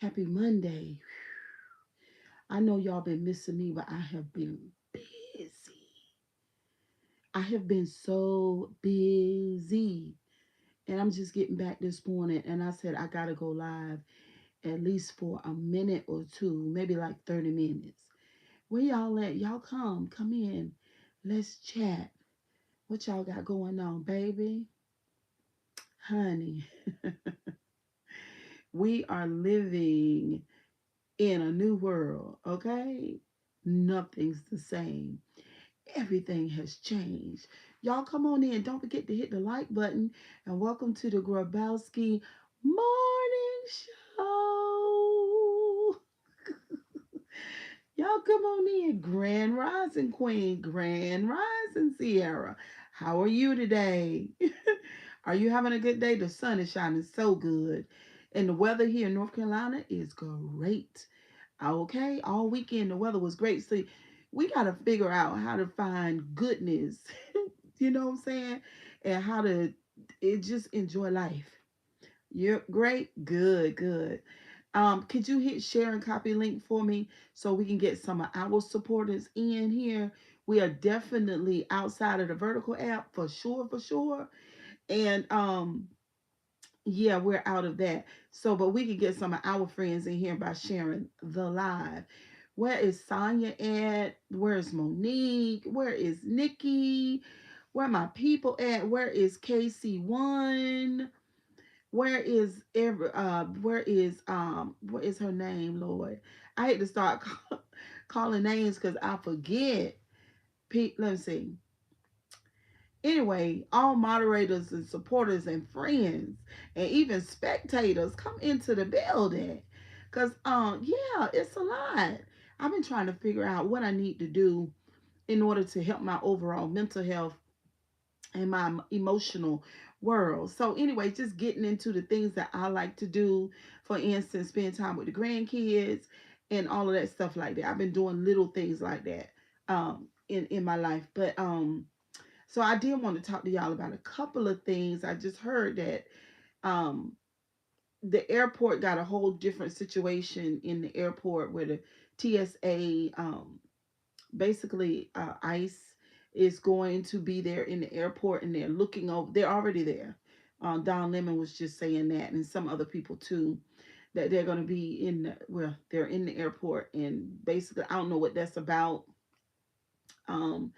Happy Monday. I know y'all been missing me, but I have been busy. I have been so busy. And I'm just getting back this morning and I said I gotta go live at least for a minute or two, maybe like 30 minutes. Where y'all at? Y'all come in. Let's chat. What y'all got going on, baby? Honey, we are living in a new world, okay? Nothing's the same. Everything has changed. Y'all come on in. Don't forget to hit the like button and welcome to the Grabowski Morning Show. Y'all come on in. Grand Rising Queen, Grand Rising Sierra. How are you today? Are you having a good day? The sun is shining so good. And the weather here in North Carolina is great. Okay, all weekend the weather was great. See, we got to figure out how to find goodness, you know what I'm saying? And how to just enjoy life. You're great? Good, good. Could you hit share and copy link for me so we can get some of our supporters in here? We are definitely outside of the vertical app for sure, for sure. And yeah, we're out of that. So, but we can get some of our friends in here by sharing the live. Where is Sonya at? Where is Monique? Where is Nikki? Where my people at? Where is KC1? What is her name, Lord? I hate to start calling names because I forget. Let me see. Anyway, all moderators and supporters and friends and even spectators come into the building. Cause yeah, it's a lot. I've been trying to figure out what I need to do in order to help my overall mental health and my emotional world. So anyway, just getting into the things that I like to do. For instance, spend time with the grandkids and all of that stuff like that. I've been doing little things like that in my life. But so I did want to talk to y'all about a couple of things. I just heard that um, the airport got a whole different situation in the airport where the TSA, basically ICE is going to be there in the airport and they're looking over. They're already there. Don Lemon was just saying that, and some other people too, that they're going to be in. They're in the airport, and basically, I don't know what that's about. Um,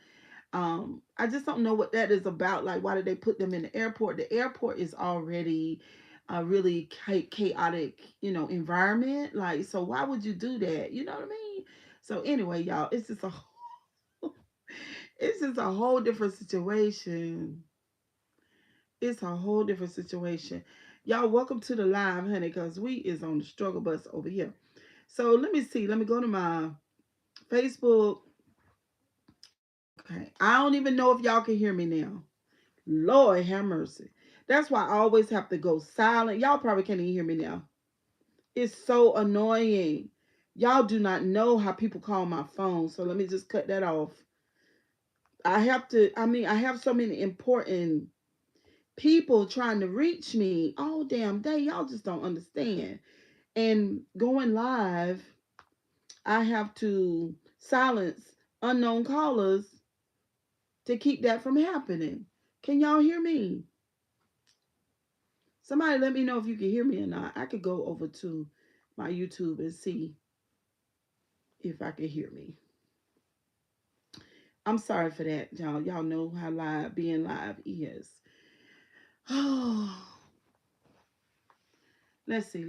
I just don't know what that is about. Like, why did they put them in the airport? The airport is already a really chaotic, environment. Like, so why would you do that? You know what I mean? So anyway, y'all, it's just a whole different situation. It's a whole different situation. Y'all, welcome to the live, honey, because we is on the struggle bus over here. So let me see. Let me go to my Facebook. Okay. I don't even know if y'all can hear me now. Lord have mercy. That's why I always have to go silent. Y'all probably can't even hear me now. It's so annoying. Y'all do not know how people call my phone. So let me just cut that off. I have so many important people trying to reach me all damn day. Y'all just don't understand. And going live, I have to silence unknown callers to keep that from happening. Can y'all hear me? Somebody let me know if you can hear me or not. I could go over to my YouTube and see if I can hear me. I'm sorry for that, y'all. Y'all know how live being live is. Oh, let's see.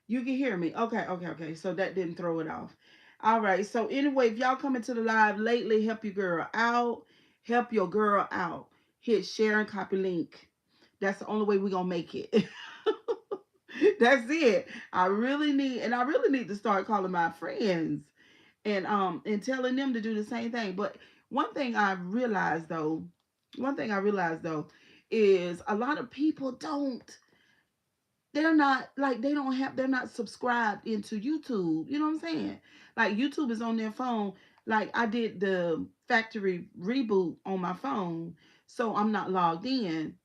You can hear me. Okay. So that didn't throw it off. All right. So anyway, if y'all coming to the live lately, help your girl out. Help your girl out. Hit share and copy link. That's the only way we're gonna make it. That's it. I really need to start calling my friends and telling them to do the same thing. But one thing I realized though, one thing I realized though is a lot of people they're not subscribed into YouTube. You know what I'm saying? Like YouTube is on their phone. Like I did the factory reboot on my phone, so I'm not logged in.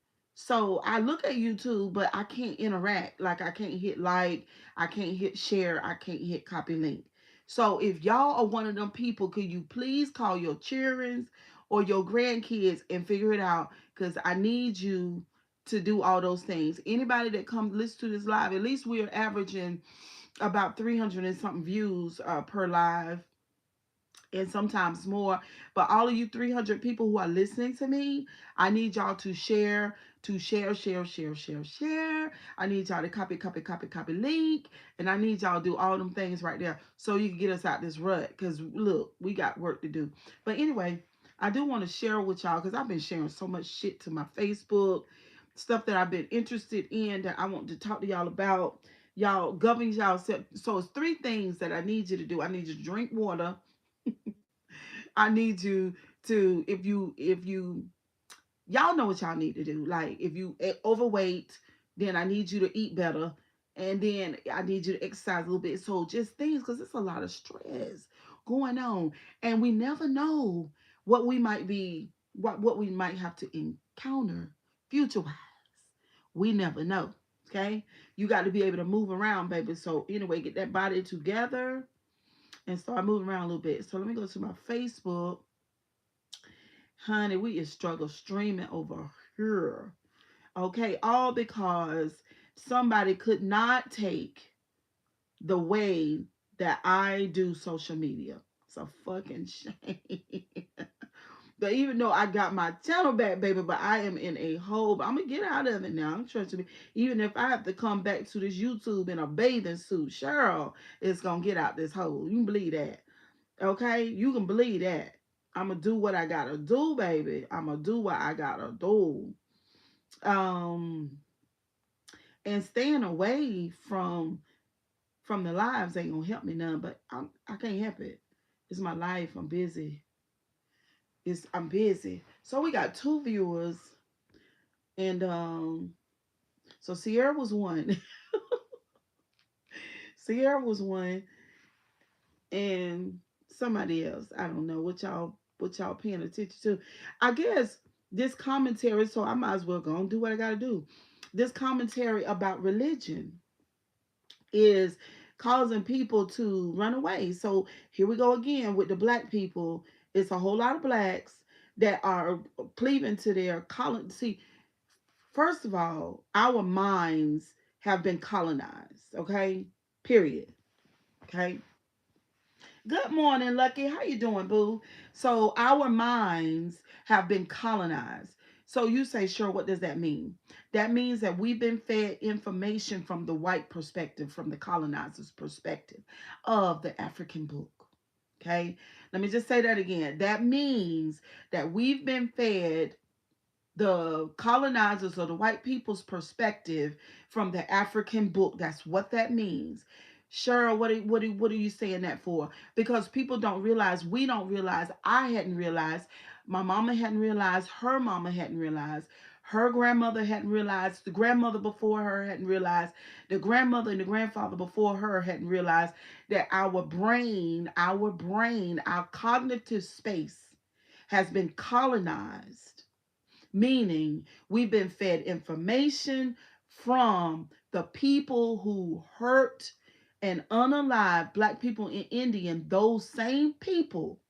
So I look at YouTube, but I can't interact. Like I can't hit like, I can't hit share, I can't hit copy link. So if y'all are one of them people, could you please call your children or your grandkids and figure it out? Because I need you to do all those things. Anybody that comes listen to this live, at least we are averaging about 300 and something views per live, and sometimes more. But all of you 300 people who are listening to me, I need y'all to share. I need y'all to copy link. And I need y'all to do all them things right there so you can get us out this rut. Because look, we got work to do. But anyway, I do want to share with y'all because I've been sharing so much shit to my Facebook, stuff that I've been interested in that I want to talk to y'all about. Y'all govern yourself. So it's three things that I need you to do. I need you to drink water. I need you to, if you y'all know what y'all need to do. Like if you overweight, then I need you to eat better, and then I need you to exercise a little bit. So just things, because it's a lot of stress going on, and we never know what we might be, what we might have to encounter future wise. We never know. Okay, you got to be able to move around, baby. So anyway, get that body together and start moving around a little bit. So let me go to my Facebook. Honey, we is struggle streaming over here. Okay, all because somebody could not take the way that I do social media. It's a fucking shame. But even though I got my channel back, baby, but I am in a hole. But I'm gonna get out of it now. I'm trusting me. Even if I have to come back to this YouTube in a bathing suit, Cheryl is gonna get out this hole. You can believe that. Okay, you can believe that. I'm gonna do what I gotta do, baby. I'm gonna do what I gotta do. Um, and staying away from the lives ain't gonna help me none. But I can't help it. It's my life. I'm busy. I'm busy. So we got two viewers, and so Sierra was one. Sierra was one, and somebody else. I don't know what y'all paying attention to. I guess this commentary, so I might as well go and do what I gotta do. This commentary about religion is causing people to run away. So here we go again with the black people. It's a whole lot of blacks that are cleaving to their colon. See, first of all, our minds have been colonized. Okay, period. Okay. Good morning, Lucky. How you doing, boo? So our minds have been colonized. So you say, sure, what does that mean? That means that we've been fed information from the white perspective, from the colonizer's perspective of the African book. Okay? Let me just say that again. That means that we've been fed the colonizers or the white people's perspective from the African book. That's what that means. Cheryl, what are you saying that for? Because people don't realize, we don't realize, I hadn't realized, my mama hadn't realized, her mama hadn't realized, her grandmother hadn't realized, the grandmother before her hadn't realized, the grandmother and the grandfather before her hadn't realized that our cognitive space has been colonized, meaning we've been fed information from the people who hurt and unalive black people in India, and those same people,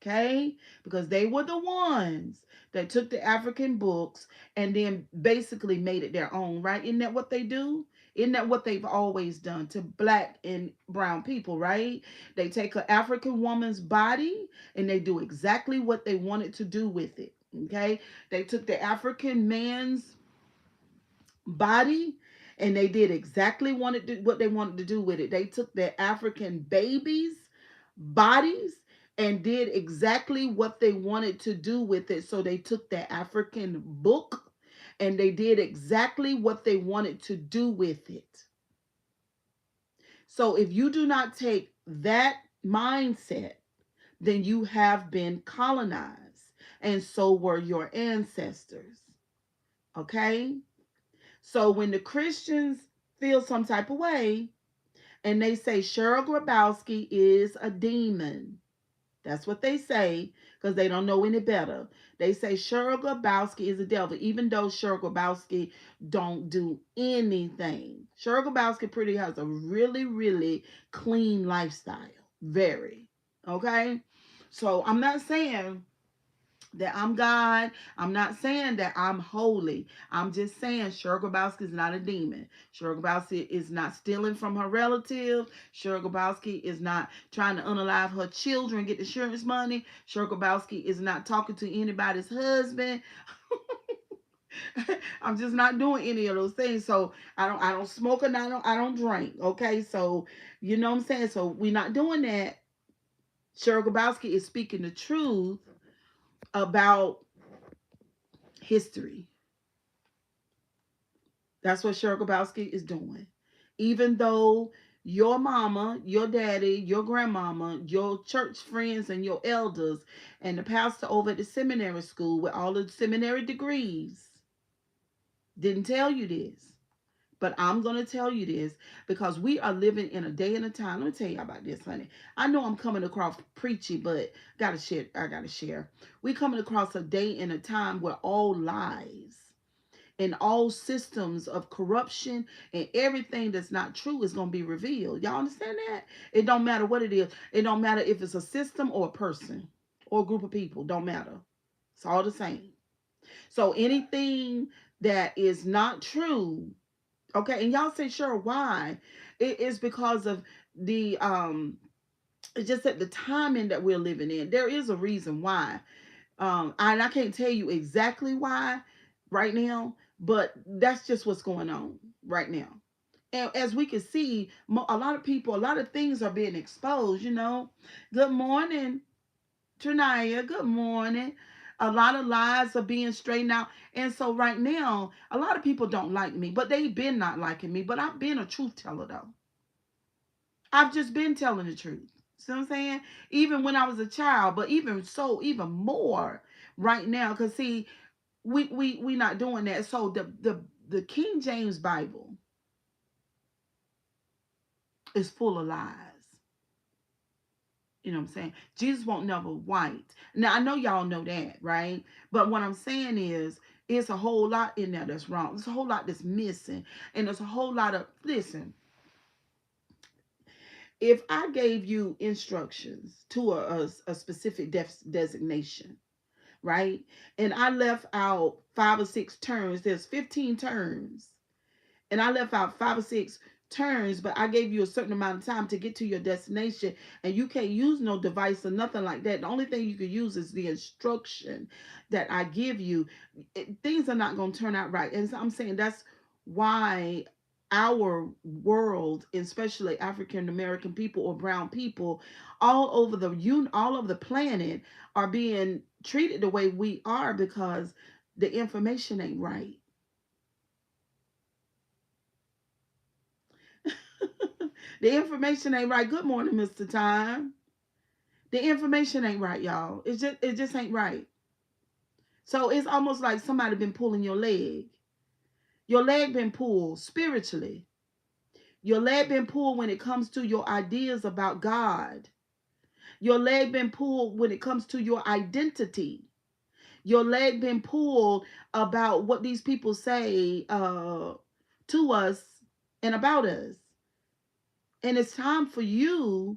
okay, because they were the ones that took the African books and then basically made it their own, right? Isn't that what they do? Isn't that what they've always done to black and brown people, right? They take an African woman's body and they do exactly what they wanted to do with it. Okay, they took the African man's body and they did exactly what they wanted to do with it. They took the African babies' bodies and did exactly what they wanted to do with it. So they took the African book and they did exactly what they wanted to do with it. So if you do not take that mindset, then you have been colonized, and so were your ancestors. Okay? So when the Christians feel some type of way and they say Cheryl Grabowski is a demon, That's what they say because they don't know any better. They say Cheryl Grabowski is a devil, even though Cheryl Grabowski don't do anything. Cheryl Grabowski pretty has a really, really clean lifestyle. Very. Okay? So I'm not saying that I'm God. I'm not saying that I'm holy. I'm just saying Cheryl Grabowski is not a demon. Cheryl Grabowski is not stealing from her relatives. Cheryl Grabowski is not trying to unalive her children, get insurance money. Cheryl Grabowski is not talking to anybody's husband. I'm just not doing any of those things. So I don't smoke and I don't drink. Okay, so you know what I'm saying. So we're not doing that. Cheryl Grabowski is speaking the truth about history. That's what Cheryl Grabowski is doing. Even though your mama, your daddy, your grandmama, your church friends, and your elders, and the pastor over at the seminary school with all the seminary degrees didn't tell you this. But I'm going to tell you this because we are living in a day and a time. Let me tell you about this, honey. I know I'm coming across preachy, but gotta share. I gotta share. We coming across a day and a time where all lies and all systems of corruption and everything that's not true is going to be revealed. Y'all understand that? It don't matter what it is. It don't matter if it's a system or a person or a group of people. Don't matter. It's all the same. So anything that is not true, okay, and y'all say, sure, why? It is because of the it's just that the timing that we're living in. There is a reason why. And I can't tell you exactly why right now, but that's just what's going on right now. And as we can see, a lot of people, a lot of things are being exposed, you know. Good morning, Trinaya. Good morning. A lot of lies are being straightened out. And so right now, a lot of people don't like me, but they've been not liking me. But I've been a truth teller though. I've just been telling the truth. See what I'm saying? Even when I was a child, but even so, even more right now. Cause see, we not doing that. So the King James Bible is full of lies. You know what I'm saying? Jesus won't never white. Now I know y'all know that, right? But what I'm saying is it's a whole lot in there that's wrong. There's a whole lot that's missing. And there's a whole lot of listen, if I gave you instructions to a specific designation, right? And I left out 5 or 6 turns, there's 15 turns and I left out 5 or 6 turns, but I gave you a certain amount of time to get to your destination, and you can't use no device or nothing like that. The only thing you can use is the instruction that I give you. Things are not going to turn out right, and so I'm saying that's why our world, especially African American people or brown people, all over the planet, are being treated the way we are because the information ain't right. The information ain't right. Good morning, Mr. Time. The information ain't right, y'all. It just ain't right. So it's almost like somebody been pulling your leg. Your leg been pulled spiritually. Your leg been pulled when it comes to your ideas about God. Your leg been pulled when it comes to your identity. Your leg been pulled about what these people say to us and about us. And it's time for you,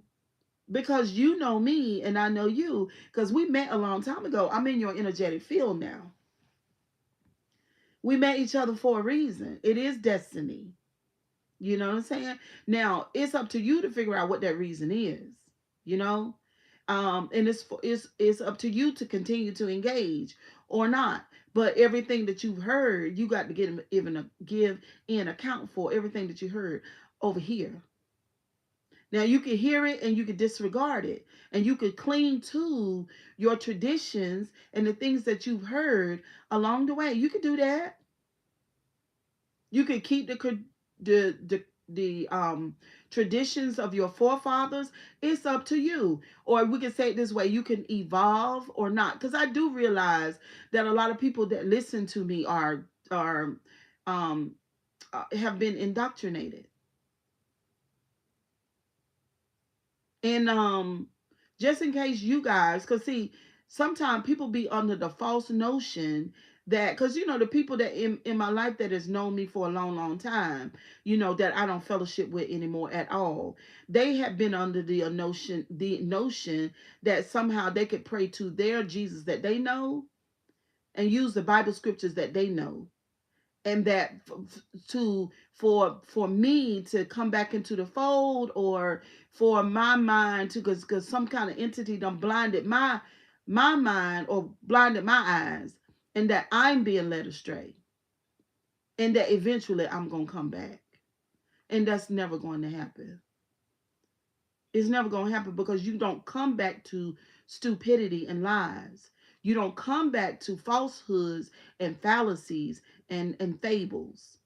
because you know me and I know you, because we met a long time ago. I'm in your energetic field now. We met each other for a reason. It is destiny. You know what I'm saying? Now it's up to you to figure out what that reason is. You know, and it's up to you to continue to engage or not. But everything that you've heard, you got to give in account for everything that you heard over here. Now you can hear it and you can disregard it, and you could cling to your traditions and the things that you've heard along the way. You could do that. You could keep the traditions of your forefathers. It's up to you. Or we can say it this way: you can evolve or not. Because I do realize that a lot of people that listen to me are um have been indoctrinated. And Just in case you guys, because see, sometimes people be under the false notion that, because the people that in my life that has known me for a long, long time, that I don't fellowship with anymore at all, they have been under the notion that somehow they could pray to their Jesus that they know and use the Bible scriptures that they know, and that to for me to come back into the fold, or for my mind to, because some kind of entity done blinded my mind or blinded my eyes, and that I'm being led astray, and that eventually I'm gonna come back. And that's never going to happen. It's never going to happen, because you don't come back to stupidity and lies. You don't come back to falsehoods and fallacies and fables.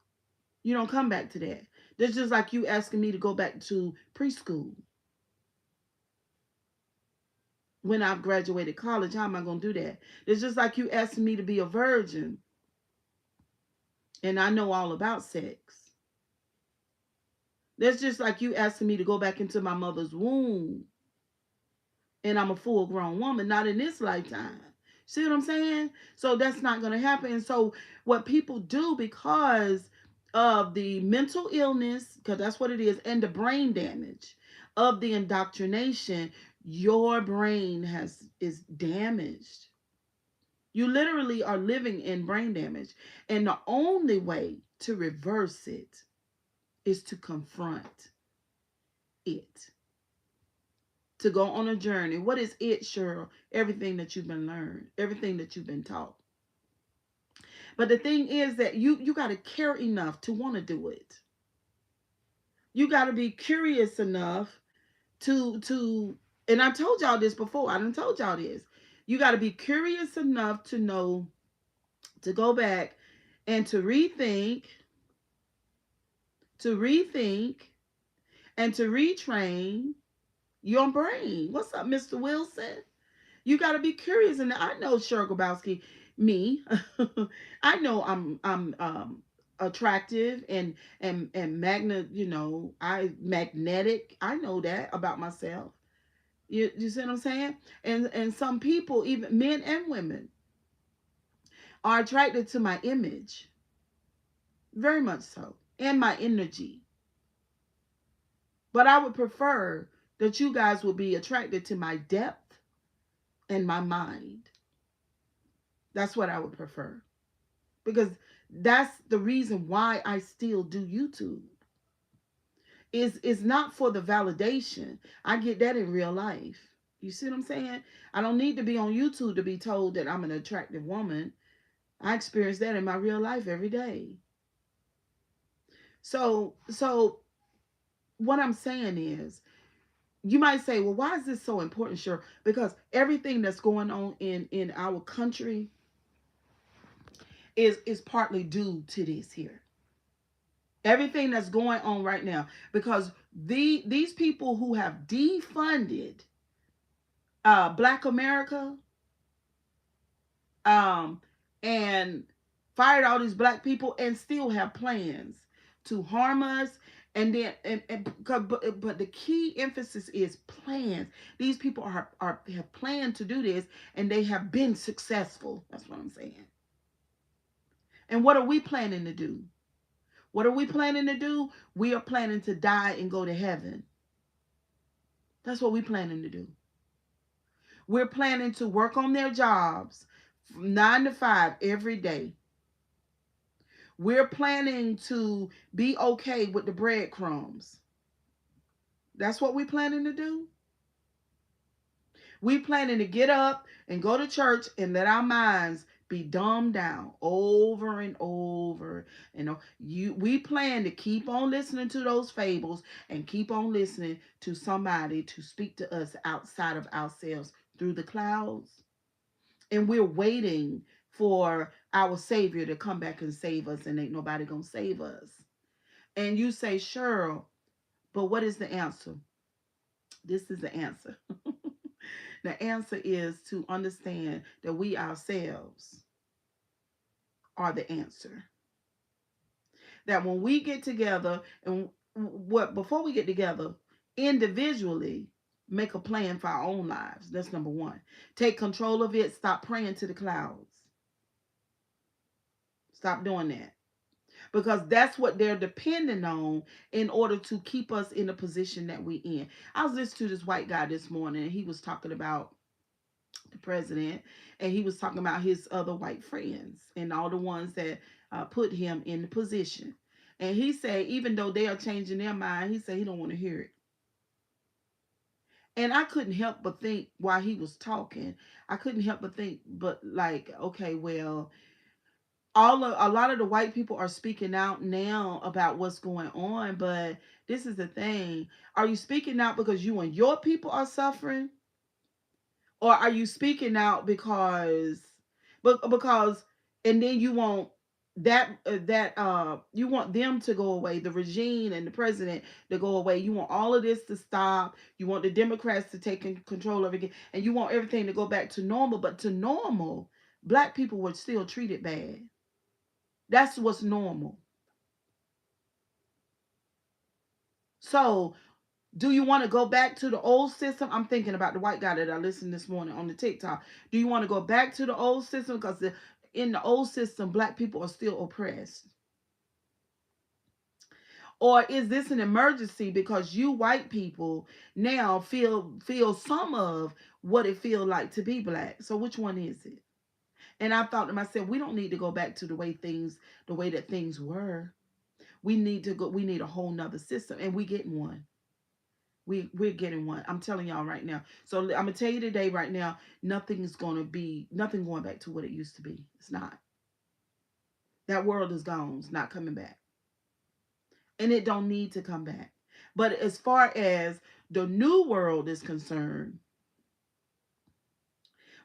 You don't come back to that. That's just like you asking me to go back to preschool when I've graduated college. How am I going to do that? It's just like you asking me to be a virgin and I know all about sex. That's just like you asking me to go back into my mother's womb and I'm a full grown woman, not in this lifetime. See what I'm saying? So that's not going to happen. And so what people do, because of the mental illness, because that's what it is, and the brain damage of the indoctrination, your brain is damaged. You literally are living in brain damage. And the only way to reverse it is to confront it, to go on a journey. What is it, Cheryl? Everything that you've been learned, everything that you've been taught. But the thing is that you got to care enough to want to do it. You got to be curious enough to and I told y'all this before. I done told y'all this. You got to be curious enough to know, to go back and to rethink and to retrain your brain. What's up, Mr. Wilson? You got to be curious. And I know, Cheryl Grabowski, me, I know I'm attractive and I magnetic. I know that about myself. You see what I'm saying? And some people, even men and women, are attracted to my image, very much so, and my energy. But I would prefer that you guys would be attracted to my depth and my mind. That's what I would prefer. Because that's the reason why I still do YouTube. Is not for the validation. I get that in real life. You see what I'm saying? I don't need to be on YouTube to be told that I'm an attractive woman. I experience that in my real life every day. So what I'm saying is, you might say, well, why is this so important? Sure, because everything that's going on in our country is partly due to this here. Everything that's going on right now, because these people who have defunded Black America, um, and fired all these black people, and still have plans to harm us. And then, but the key emphasis is plans. These people have planned to do this, and they have been successful. That's what I'm saying. And what are we planning to do? What are we planning to do? We are planning to die and go to heaven. That's what we're planning to do. We're planning to work on their jobs from 9 to 5 every day. We're planning to be okay with the breadcrumbs. That's what we're planning to do. We planning to get up and go to church and let our minds be dumbed down over and over. We plan to keep on listening to those fables and keep on listening to somebody to speak to us outside of ourselves through the clouds. And we're waiting for our Savior to come back and save us, and ain't nobody gonna save us. And you say, Cheryl, but what is the answer? This is the answer. The answer is to understand that we ourselves are the answer. That when we get together, and before we get together individually, make a plan for our own lives. That's number one. Take control of it. Stop praying to the clouds. Stop doing that. Because that's what they're depending on in order to keep us in the position that we in. I was listening to this white guy this morning, and he was talking about the president, and he was talking about his other white friends and all the ones that put him in the position. And he said, even though they are changing their mind, he said he don't want to hear it. And I couldn't help but think while he was talking, I couldn't help but think, but like, okay, well, a lot of the white people are speaking out now about what's going on, but this is the thing. Are you speaking out because you and your people are suffering? Or are you speaking out because and then you want you want them to go away, the regime and the president to go away. You want all of this to stop. You want the Democrats to take control of it again, and you want everything to go back to normal. But to normal, black people were still treated bad. That's what's normal. So do you want to go back to the old system? I'm thinking about the white guy that I listened this morning on the TikTok. Do you want to go back to the old system? Because in the old system, black people are still oppressed. Or is this an emergency because you white people now feel some of what it feels like to be black? So which one is it? And I thought to myself, we don't need to go back to the way that things were. We need a whole nother system, and we getting one. We're getting one. I'm telling y'all right now. So I'm gonna tell you today, right now, nothing going back to what it used to be. It's not. That world is gone. It's not coming back. And it don't need to come back. But as far as the new world is concerned,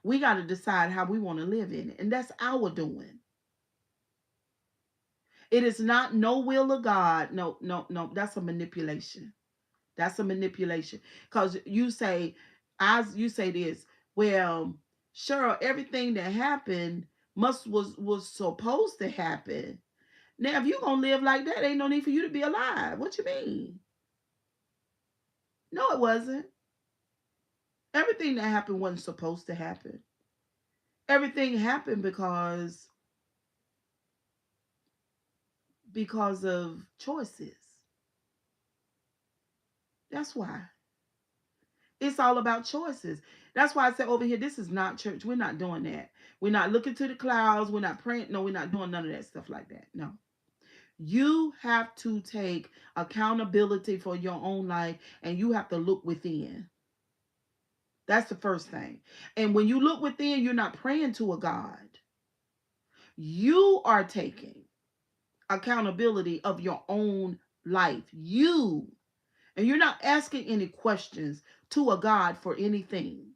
we got to decide how we want to live in it. And that's our doing. It is not no will of God. No, no, no. That's a manipulation. That's a manipulation. Because you say this, well, sure, everything that happened was supposed to happen. Now, if you're gonna live like that, ain't no need for you to be alive. What you mean? No, it wasn't. Everything that happened wasn't supposed to happen. Everything happened because of choices. That's why. It's all about choices. That's why I said over here, this is not church. We're not doing that. We're not looking to the clouds. We're not praying. No, we're not doing none of that stuff like that. No. You have to take accountability for your own life, and you have to look within. That's the first thing. And when you look within, you're not praying to a God. You are taking accountability of your own life. And you're not asking any questions to a God for anything.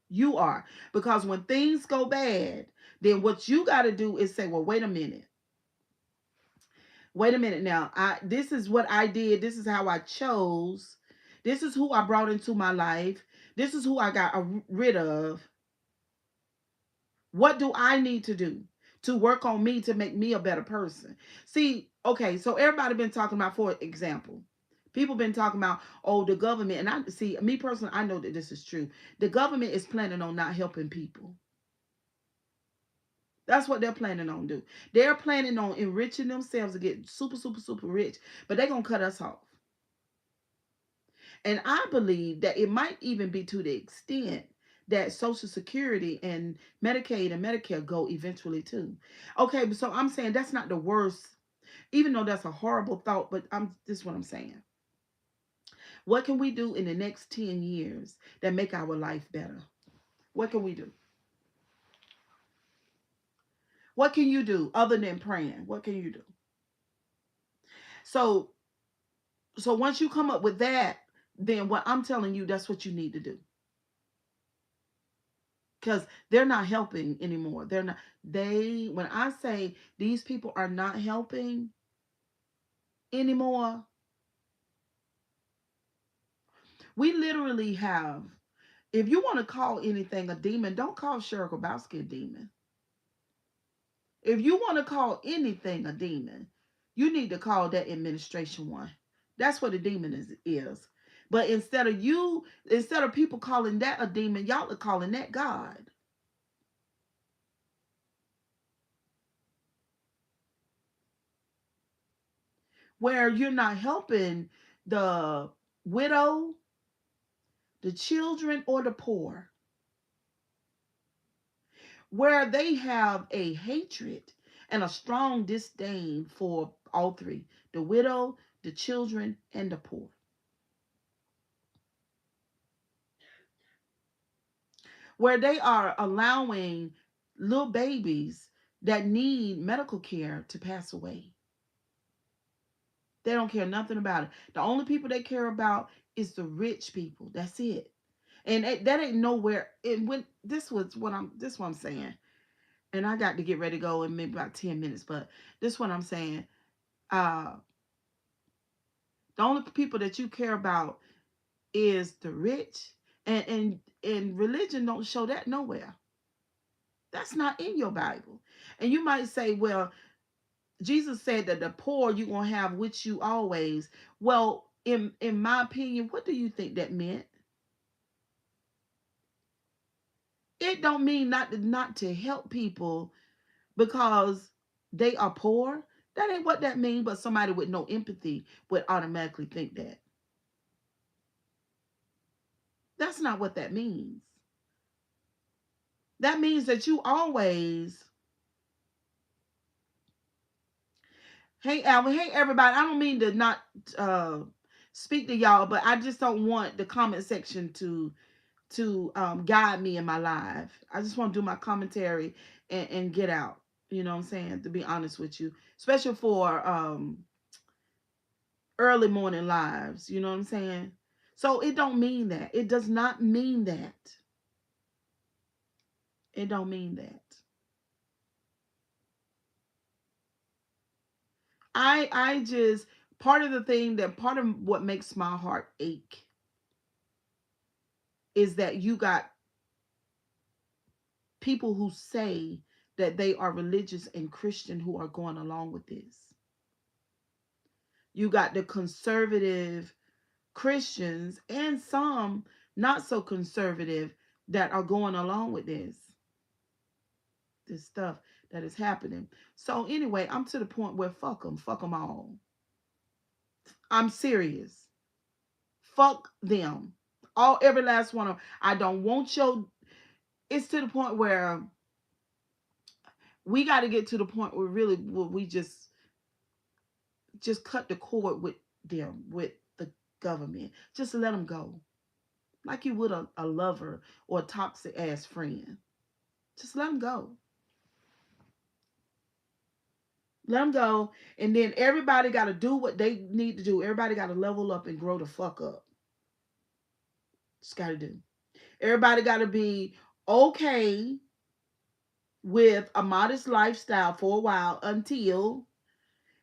You are. Because when things go bad, then what you got to do is say, well, wait a minute. Wait a minute now. This is what I did. This is how I chose. This is who I brought into my life. This is who I got rid of. What do I need to do to work on me to make me a better person? See, okay, so everybody been talking about, for example, people been talking about, oh, the government, and I see, me personally, I know that this is true. The government is planning on not helping people. That's what they're planning on do. They're planning on enriching themselves to get super, super, super rich, but they're gonna cut us off. And I believe that it might even be to the extent that Social Security and Medicaid and Medicare go eventually too. Okay, so I'm saying that's not the worst, even though that's a horrible thought, but this is what I'm saying. What can we do in the next 10 years that make our life better? What can we do? What can you do other than praying? What can you do? So once you come up with that, then what I'm telling you, that's what you need to do. Because they're not helping anymore. When I say these people are not helping anymore, we literally have, if you want to call anything a demon, don't call Cheryl Grabowski a demon. If you want to call anything a demon, you need to call that administration one. That's what a demon is. But instead of people calling that a demon, y'all are calling that God. Where you're not helping the widow, the children, or the poor. Where they have a hatred and a strong disdain for all three: the widow, the children, and the poor. Where they are allowing little babies that need medical care to pass away. They don't care nothing about it. The only people they care about is the rich people. That's it. And that ain't nowhere. And when this what I'm saying. And I got to get ready to go in maybe about 10 minutes. But this what I'm saying. Uh, the only people that you care about is the rich, and religion don't show that nowhere. That's not in your Bible. And you might say, well, Jesus said that the poor you're gonna have with you always. Well, in my opinion, what do you think that meant? It don't mean not to help people because they are poor. That ain't what that means. But somebody with no empathy would automatically think that. That's not what that means. That means that you always. Hey, Alvin. Hey, everybody. I don't mean to not uh, speak to y'all, but I just don't want the comment section to guide me in my life. I just want to do my commentary and get out. You know what I'm saying? To be honest with you, especially for early morning lives. You know what I'm saying? So it don't mean that. It does not mean that. It don't mean that. I just part of what makes my heart ache is that you got people who say that they are religious and Christian who are going along with this. You got the conservative Christians and some not so conservative that are going along with this stuff that is happening. So anyway, I'm to the point where fuck them all. I'm serious. Fuck them. All every last one of them. I don't want your. It's to the point where we got to get to the point where we just cut the cord with them, with the government. Just let them go, like you would a lover or a toxic ass friend. Just let them go. Let them go, and then everybody got to do what they need to do. Everybody got to level up and grow the fuck up. Just got to do. Everybody got to be okay with a modest lifestyle for a while until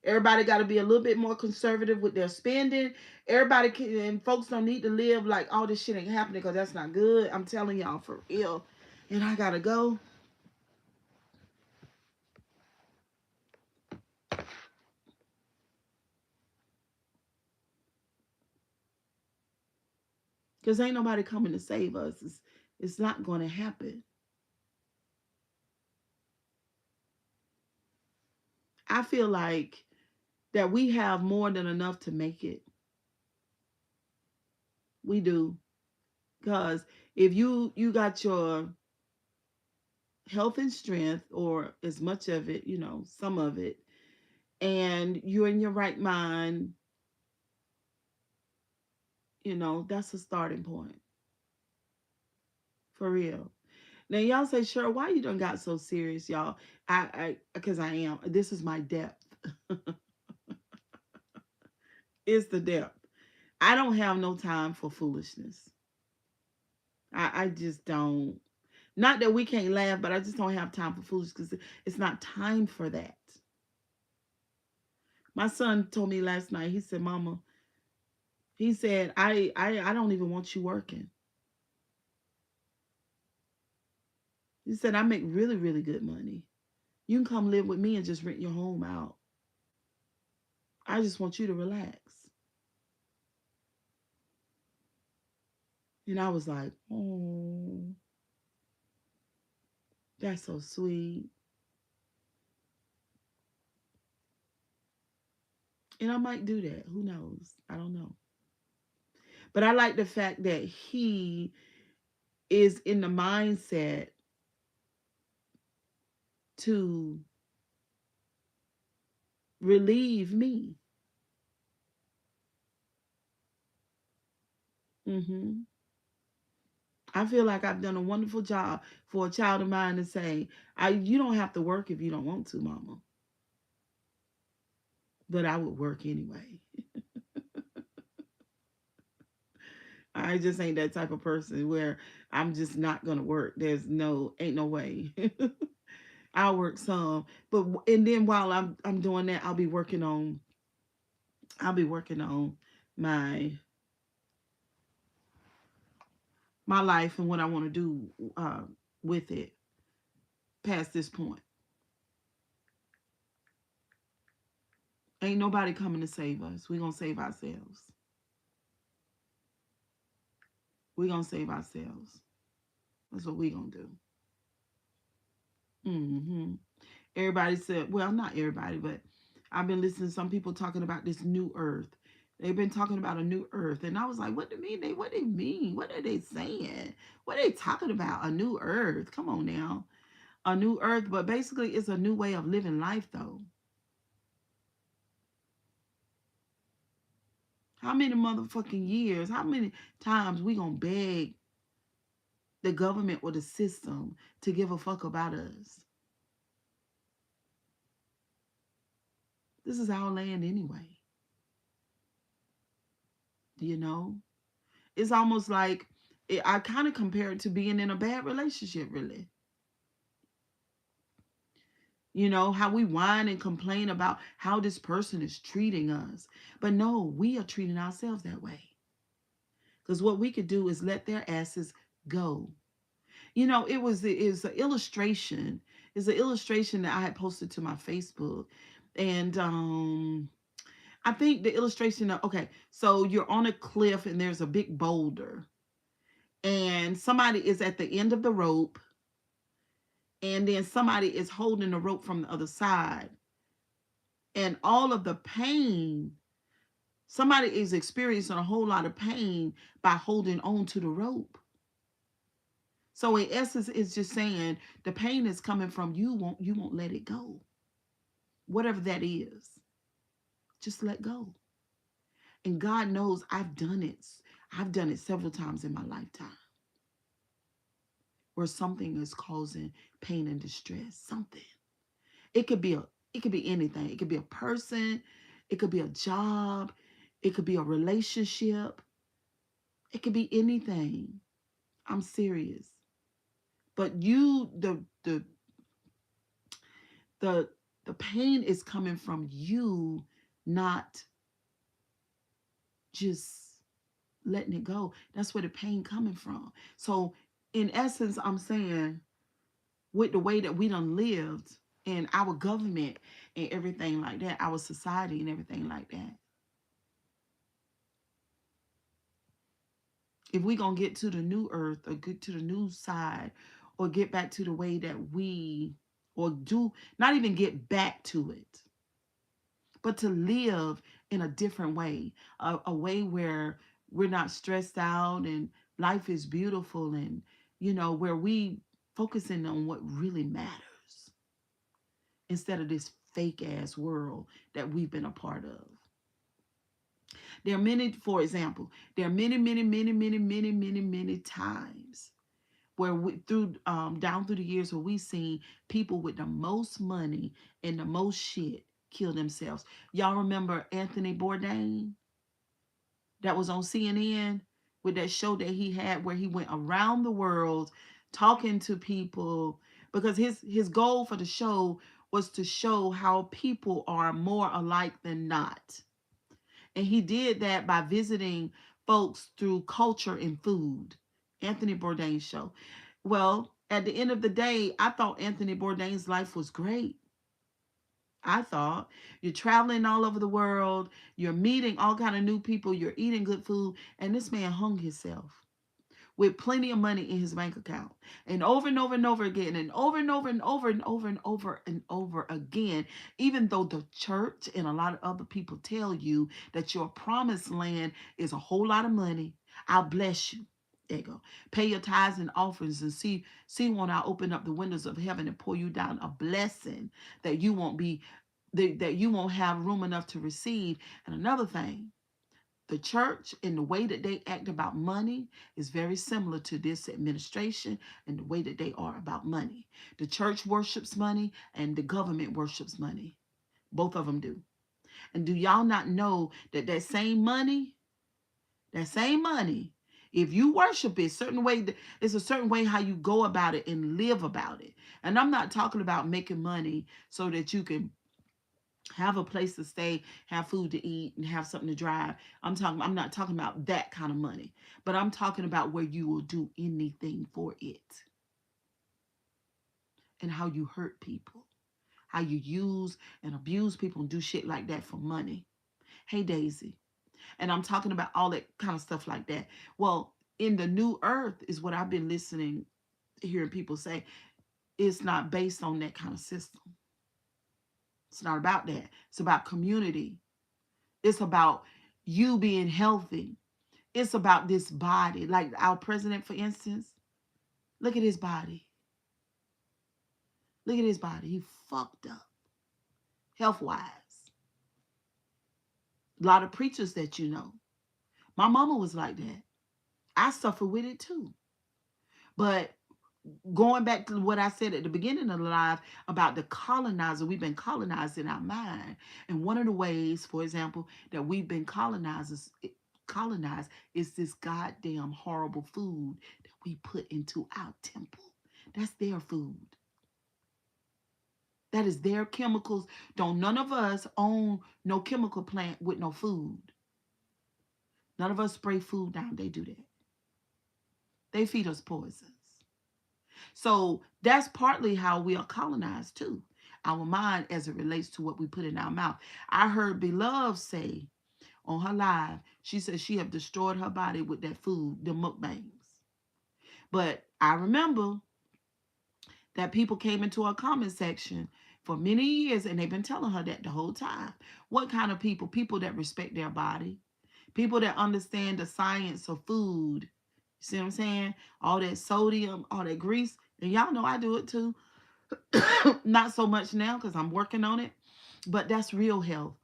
everybody got to be a little bit more conservative with their spending. Everybody can, and folks don't need to live like all this shit ain't happening because that's not good. I'm telling y'all for real. And I got to go. Because ain't nobody coming to save us. It's not going to happen. I feel like that we have more than enough to make it. We do. Because if you got your health and strength, or as much of it, some of it, and you're in your right mind, that's a starting point. For real. Now y'all say, sure, why you done got so serious, y'all? Because I am. This is my depth. It's the depth. I don't have no time for foolishness. I just don't. Not that we can't laugh, but I just don't have time for foolishness because it's not time for that. My son told me last night, he said, Mama, he said, I don't even want you working. He said, I make really, really good money. You can come live with me and just rent your home out. I just want you to relax. And I was like, oh, that's so sweet. And I might do that. Who knows? I don't know. But I like the fact that he is in the mindset to relieve me. Hmm. I feel like I've done a wonderful job for a child of mine to say, you don't have to work if you don't want to, mama. But I would work anyway. I just ain't that type of person where I'm just not gonna work. Ain't no way. I'll work some, but and then while I'm doing that, I'll be working on my my life and what I want to do with it past this point. Ain't nobody coming to save us. We're gonna save ourselves. We're gonna save ourselves. That's what we're gonna do. Hmm. Everybody said, well, not everybody, but I've been listening to some people talking about this new earth. They've been talking about a new earth. And I was like, what do you mean? What they mean? What are they saying? What are they talking about? A new earth. Come on now. A new earth. But basically it's a new way of living life though. How many motherfucking years? How many times we gonna beg the government or the system to give a fuck about us? This is our land anyway. You know? It's almost like I kind of compare it to being in a bad relationship, really. You know, how we whine and complain about how this person is treating us. But no, we are treating ourselves that way. Because what we could do is let their asses go. You know, it was an illustration. It's an illustration that I had posted to my Facebook. And I think the illustration of, okay, so you're on a cliff and there's a big boulder. And somebody is at the end of the rope, and then somebody is holding the rope from the other side, and all of the pain, somebody is experiencing a whole lot of pain by holding on to the rope. So in essence it's just saying the pain is coming from you won't let it go, whatever that is. Just let go. And God knows I've done it several times in my lifetime where something is causing pain and distress. Something. It could be a it could be anything. It could be a person, it could be a job, it could be a relationship, it could be anything. I'm serious. But the the pain is coming from you not just letting it go. That's where the pain coming from. So in essence, I'm saying with the way that we done lived and our government and everything like that, our society and everything like that, if we gonna get to the new earth or get to the new side or get back to the way that we or do not even get back to it, but to live in a different way, a way where we're not stressed out and life is beautiful, and where we focusing on what really matters instead of this fake ass world that we've been a part of. There are many, for example, there are many, many, many, many, many, many, many times where we through down through the years where we've seen people with the most money and the most shit kill themselves. Y'all remember Anthony Bourdain that was on CNN with that show that he had where he went around the world talking to people, because his goal for the show was to show how people are more alike than not. And he did that by visiting folks through culture and food. Anthony Bourdain's show. Well, at the end of the day, I thought Anthony Bourdain's life was great. I thought you're traveling all over the world, you're meeting all kind of new people, you're eating good food, and this man hung himself. with plenty of money in his bank account. And over and over and over again, and over and over and over and over and over and over again, even though the church and a lot of other people tell you that your promised land is a whole lot of money. I'll bless you. There you go. Pay your tithes and offerings and see when I open up the windows of heaven and pour you down a blessing that you won't be that you won't have room enough to receive. And another thing, the church and the way that they act about money is very similar to this administration and the way that they are about money. The church worships money and the government worships money. Both of them do. And do y'all not know that that same money, if you worship it certain way, it's a certain way how you go about it and live about it. And I'm not talking about making money so that you can have a place to stay, have food to eat, and have something to drive. I'm not talking about that kind of money, but I'm talking about where you will do anything for it and how you hurt people, how you use and abuse people and do shit like that for money. Hey, Daisy. And I'm talking about all that kind of stuff like that. Well, in the new earth is what I've been listening, hearing people say, it's not based on that kind of system. It's not about that. It's about community. It's about you being healthy. It's about this body. Like our president, for instance, look at his body. Look at his body. He fucked up health wise. A lot of preachers that you know. My mama was like that. I suffer with it too. But going back to what I said at the beginning of the live about the colonizer, we've been colonized in our mind. And one of the ways, for example, that we've been colonized is this goddamn horrible food that we put into our temple. That's their food. That is their chemicals. Don't none of us own no chemical plant with no food. None of us spray food down. They do that. They feed us poisons. So that's partly how we are colonized too. Our mind as it relates to what we put in our mouth. I heard Beloved say on her live, she said she have destroyed her body with that food, the mukbangs. But I remember that people came into her comment section for many years and they've been telling her that the whole time. What kind of people? People that respect their body, people that understand the science of food. You see what I'm saying? All that sodium, all that grease. And y'all know I do it too. Not so much now because I'm working on it. But that's real health.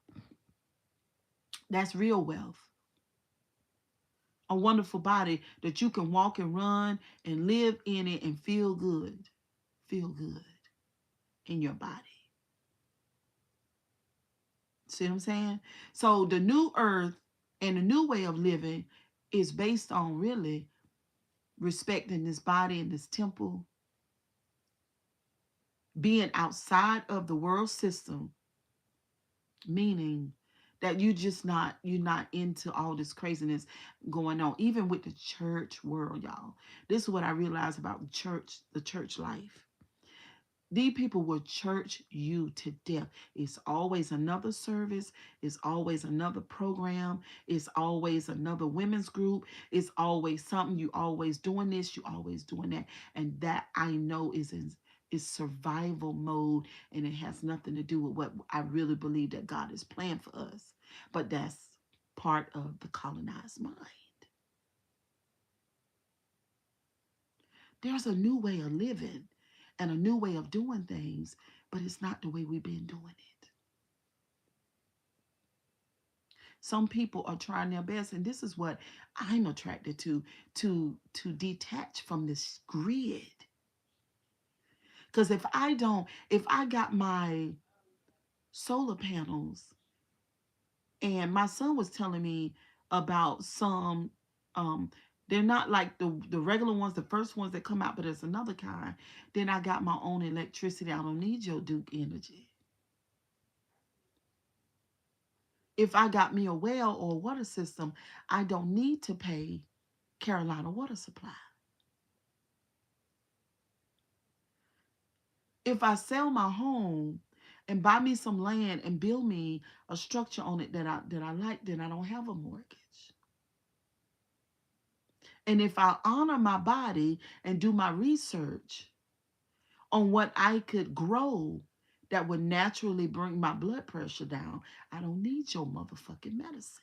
That's real wealth. A wonderful body that you can walk and run and live in it and feel good. Feel good in your body. See what I'm saying? So the new earth and the new way of living is based on really respecting this body and this temple, being outside of the world system, meaning that you're not into all this craziness going on, even with the church world, y'all. This is what I realized about the church life. These people will church you to death. It's always another service. It's always another program. It's always another women's group. It's always something. You always doing this. You always doing that. And that I know is survival mode, and it has nothing to do with what I really believe that God has planned for us. But that's part of the colonized mind. There's a new way of living and a new way of doing things, but it's not the way we've been doing it. Some people are trying their best, and this is what I'm attracted to detach from this grid. Because if I got my solar panels, and my son was telling me about some, they're not like the regular ones, the first ones that come out, but it's another kind. Then I got my own electricity. I don't need your Duke energy. If I got me a well or a water system, I don't need to pay Carolina Water Supply. If I sell my home and buy me some land and build me a structure on it that I like, then I don't have a mortgage. And if I honor my body and do my research on what I could grow that would naturally bring my blood pressure down, I don't need your motherfucking medicine.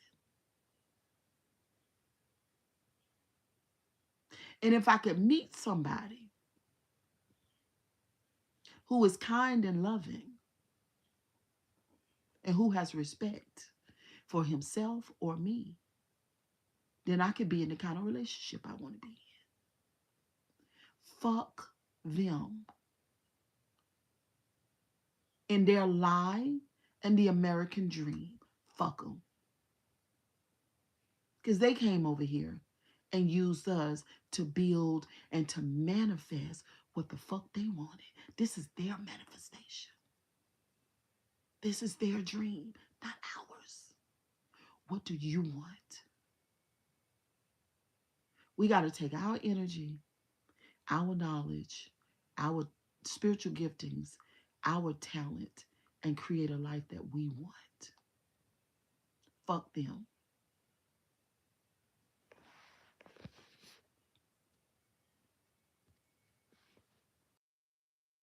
And if I could meet somebody who is kind and loving and who has respect for himself or me, then I could be in the kind of relationship I want to be in. Fuck them in their lie and the American dream. Fuck them. Because they came over here and used us to build and to manifest what the fuck they wanted. This is their manifestation. This is their dream, not ours. What do you want? We got to take our energy, our knowledge, our spiritual giftings, our talent, and create a life that we want. Fuck them.